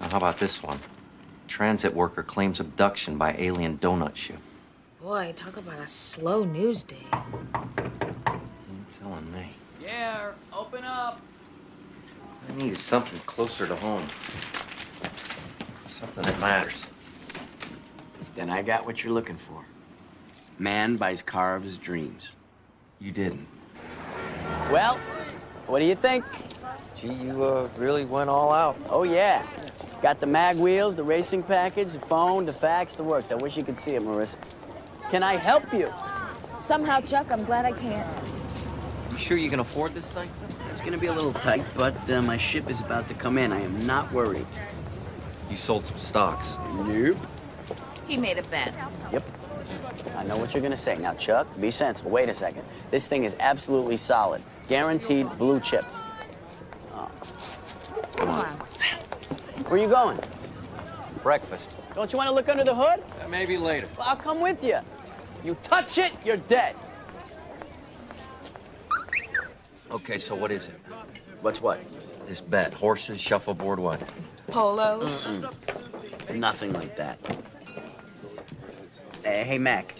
Now, how about this one? Transit worker claims abduction by alien donut ship. Boy, talk about a slow news day. You're telling me. Yeah, open up. I need something closer to home. Something that matters. Then I got what you're looking for. Man buys car of his dreams. You didn't. Well, what do you think? Gee, you really went all out. Oh, yeah. Got the mag wheels, the racing package, the phone, the fax, the works. I wish you could see it, Marissa. Can I help you? Somehow, Chuck, I'm glad I can't. You sure you can afford this thing? It's gonna be a little tight, but my ship is about to come in. I am not worried. You sold some stocks. Nope. He made a bet. Yep. I know what you're gonna say. Now, Chuck, be sensible. Wait a second. This thing is absolutely solid. Guaranteed blue chip. Oh. Come on. Where you going? Breakfast. Don't you want to look under the hood? Maybe later. Well, I'll come with you. You touch it, you're dead. Okay, so what is it? What's what? This bet. Horses, shuffleboard, what? Polo. Nothing like that. Hey, Mac.